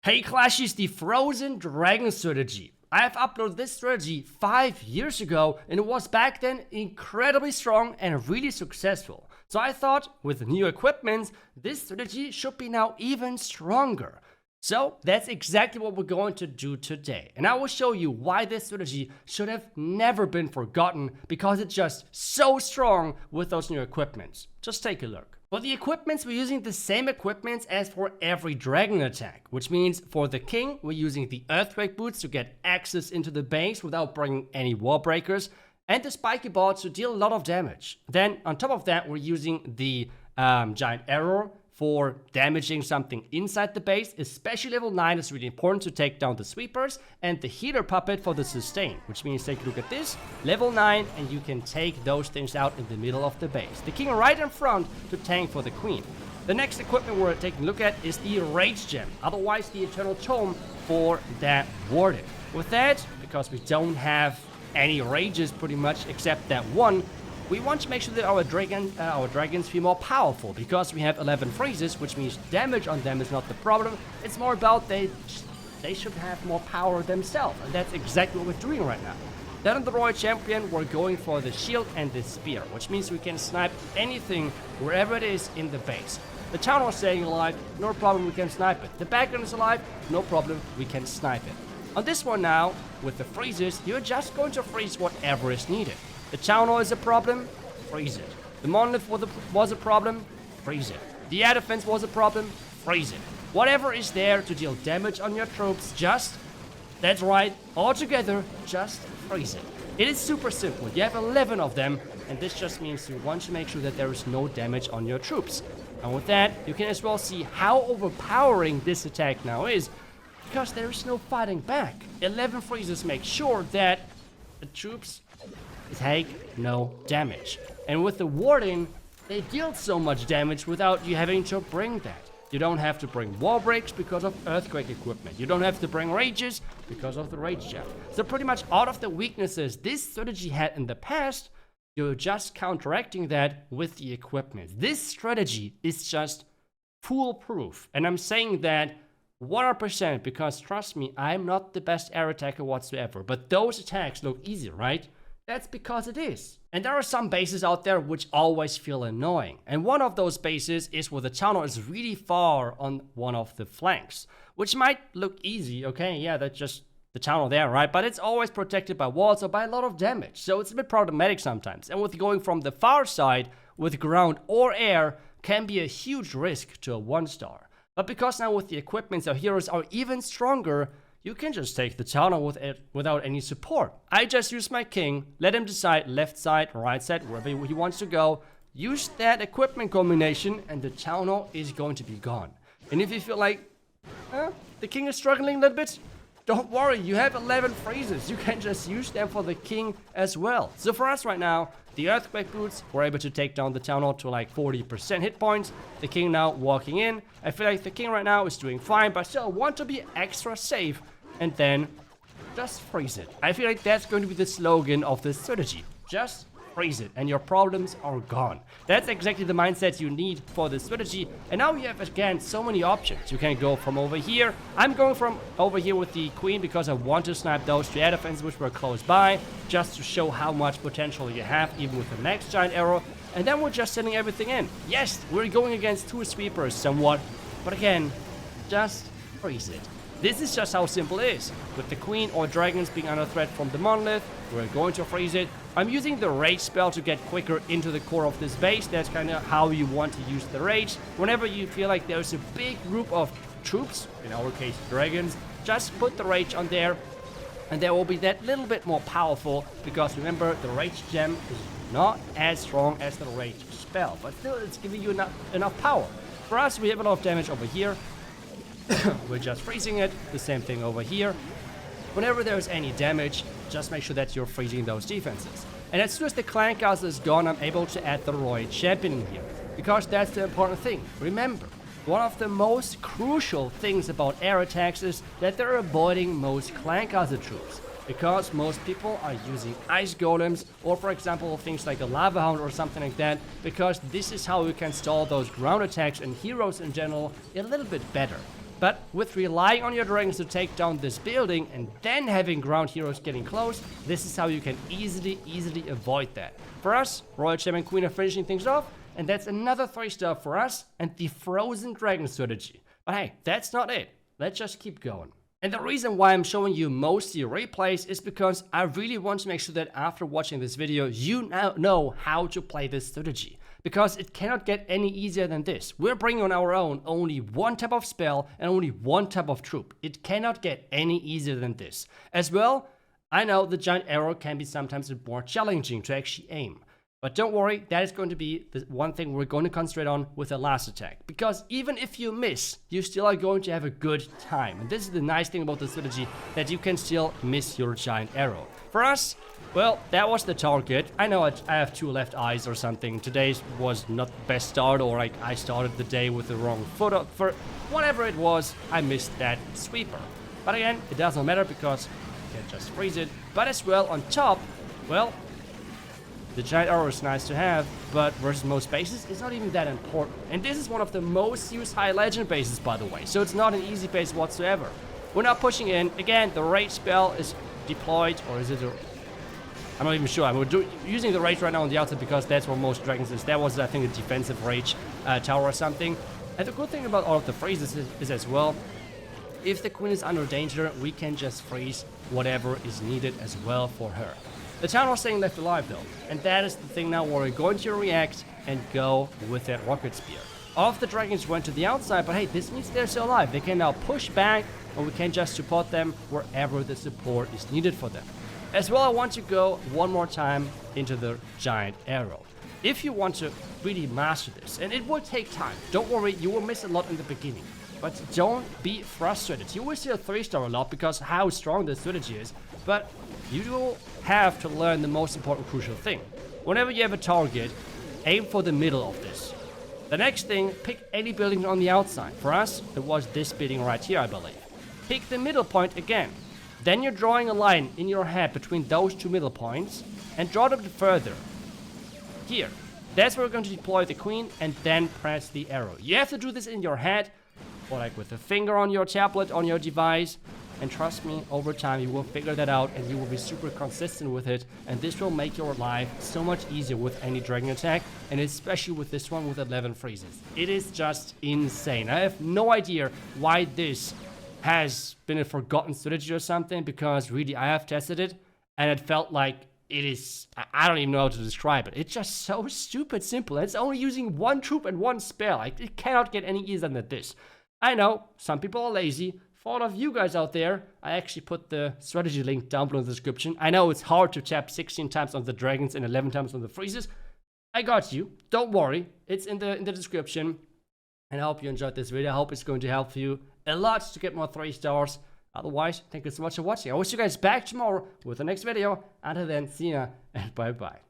Hey Clashies, the Frozen Dragon strategy. I have uploaded this strategy 5 years ago and it was back then incredibly strong and really successful. So I thought with new equipment, this strategy should be now even stronger. So that's exactly what we're going to do today. And I will show you why this strategy should have never been forgotten because it's just so strong with those new equipments. Just take a look. For the equipments, we're using the same equipments as for every dragon attack, which means for the king, we're using the earthquake boots to get access into the base without bringing any wall breakers, and the spiky bolts to deal a lot of damage. Then on top of that, we're using the giant arrow for damaging something inside the base. Especially level 9 is really important to take down the sweepers, and the healer puppet for the sustain, which means take a look at this, level 9, and you can take those things out in the middle of the base. The king right in front to tank for the queen. The next equipment we're taking a look at is the rage gem, otherwise the eternal tome for that warden. With that, because we don't have any rages pretty much except that one, we want to make sure that our dragons feel more powerful, because we have 11 freezes, which means damage on them is not the problem. It's more about they should have more power themselves, and that's exactly what we're doing right now. Then on the Royal Champion, we're going for the shield and the spear, which means we can snipe anything wherever it is in the base. The town is staying alive, no problem, we can snipe it. The background is alive, no problem, we can snipe it. On this one now, with the freezes, you're just going to freeze whatever is needed. The town hall is a problem, freeze it. The monolith was a problem, freeze it. The air defense was a problem, freeze it. Whatever is there to deal damage on your troops, that's right, all together, just freeze it. It is super simple. You have 11 of them, and this just means you want to make sure that there is no damage on your troops. And with that, you can as well see how overpowering this attack now is, because there is no fighting back. 11 freezes make sure that the troops take no damage. And with the warden, they deal so much damage without you having to bring that. You don't have to bring wall breaks because of earthquake equipment. You don't have to bring rages because of the rage gem. So pretty much all of the weaknesses this strategy had in the past, you're just counteracting that with the equipment. This strategy is just foolproof. And I'm saying that 100% because trust me, I'm not the best air attacker whatsoever. But those attacks look easy, right? That's because it is. And there are some bases out there which always feel annoying. And one of those bases is where the tunnel is really far on one of the flanks. Which might look easy, okay, yeah, that's just the tunnel there, right? But it's always protected by walls or by a lot of damage. So it's a bit problematic sometimes. And with going from the far side with ground or air can be a huge risk to a 1-star. But because now with the equipment our heroes are even stronger, you can just take the tunnel without any support. I just use my king, let him decide left side, right side, wherever he wants to go. Use that equipment combination and the tunnel is going to be gone. And if you feel like, the king is struggling a little bit, don't worry, you have 11 freezes. You can just use them for the king as well. So for us right now, the earthquake boots were able to take down the town hall to like 40% hit points. The king now walking in. I feel like the king right now is doing fine, but still want to be extra safe and then just freeze it. I feel like that's going to be the slogan of this strategy. Just freeze it and your problems are gone. That's exactly the mindset you need for this strategy. And now you have again so many options. You can go from over here. I'm going from over here with the queen because I want to snipe those 2 air defenses which were close by, just to show how much potential you have even with the next giant arrow. And then we're just sending everything in. Yes, we're going against 2 sweepers somewhat, but again, just freeze it. This is just how simple it is. With the queen or dragons being under threat from the monolith, we're going to freeze it. I'm using the rage spell to get quicker into the core of this base. That's kind of how you want to use the rage. Whenever you feel like there's a big group of troops, in our case dragons, just put the rage on there and they will be that little bit more powerful, because remember, the rage gem is not as strong as the rage spell, but still it's giving you enough power. For us, we have a lot of damage over here. We're just freezing it. The same thing over here. Whenever there's any damage, just make sure that you're freezing those defenses. And as soon as the clan castle is gone, I'm able to add the Royal Champion in here, because that's the important thing. Remember, one of the most crucial things about air attacks is that they're avoiding most clan castle troops, because most people are using ice golems or, for example, things like a lava hound or something like that, because this is how you can stall those ground attacks and heroes in general a little bit better. But with relying on your dragons to take down this building and then having ground heroes getting close, this is how you can easily avoid that. For us, Royal Champion Queen are finishing things off, and that's another 3-star for us and the Frozen Dragon strategy. But hey, that's not it. Let's just keep going. And the reason why I'm showing you mostly replays is because I really want to make sure that after watching this video, you now know how to play this strategy. Because it cannot get any easier than this. We're bringing on our own only one type of spell and only one type of troop. It cannot get any easier than this. As well, I know the giant arrow can be sometimes more challenging to actually aim. But don't worry, that is going to be the one thing we're going to concentrate on with the last attack. Because even if you miss, you still are going to have a good time. And this is the nice thing about the strategy, that you can still miss your giant arrow. For us, well, that was the target. I know I have 2 left eyes or something. Today's was not the best start, or like I started the day with the wrong foot up. For whatever it was, I missed that sweeper. But again, it doesn't matter because you can just freeze it. But as well, on top, well, the giant arrow is nice to have, but versus most bases, it's not even that important. And this is one of the most used high legend bases, by the way, so it's not an easy base whatsoever. We're not pushing in. Again, the rage spell is deployed, or is it a... I'm not even sure. We're using the rage right now on the outside because that's where most dragons is. That was, I think, a defensive rage tower or something. And the good thing about all of the freezes is as well, if the queen is under danger, we can just freeze whatever is needed as well for her. The town was staying left alive though, and that is the thing now where we're going to react and go with that rocket spear. All of the dragons went to the outside, but hey, this means they're still alive. They can now push back, and we can just support them wherever the support is needed for them. As well, I want to go one more time into the giant arrow. If you want to really master this, and it will take time, don't worry, you will miss a lot in the beginning. But don't be frustrated. You will still 3-star a lot because how strong the strategy is, but you do have to learn the most important crucial thing. Whenever you have a target, aim for the middle of this. The next thing, pick any building on the outside. For us, it was this building right here, I believe. Pick the middle point again. Then you're drawing a line in your head between those 2 middle points and draw them further. Here. That's where we're going to deploy the queen and then press the arrow. You have to do this in your head, or like with a finger on your tablet, on your device. And trust me, over time you will figure that out and you will be super consistent with it. And this will make your life so much easier with any dragon attack. And especially with this one with 11 freezes. It is just insane. I have no idea why this has been a forgotten strategy or something. Because really, I have tested it. And it felt like it is... I don't even know how to describe it. It's just so stupid simple. It's only using 1 troop and 1 spell. Like, it cannot get any easier than this. I know, some people are lazy. For all of you guys out there, I actually put the strategy link down below in the description. I know it's hard to tap 16 times on the dragons and 11 times on the freezes. I got you. Don't worry. It's in the description. And I hope you enjoyed this video. I hope it's going to help you a lot to get more 3-stars. Otherwise, thank you so much for watching. I will see you guys back tomorrow with the next video. Until then, see ya and bye-bye.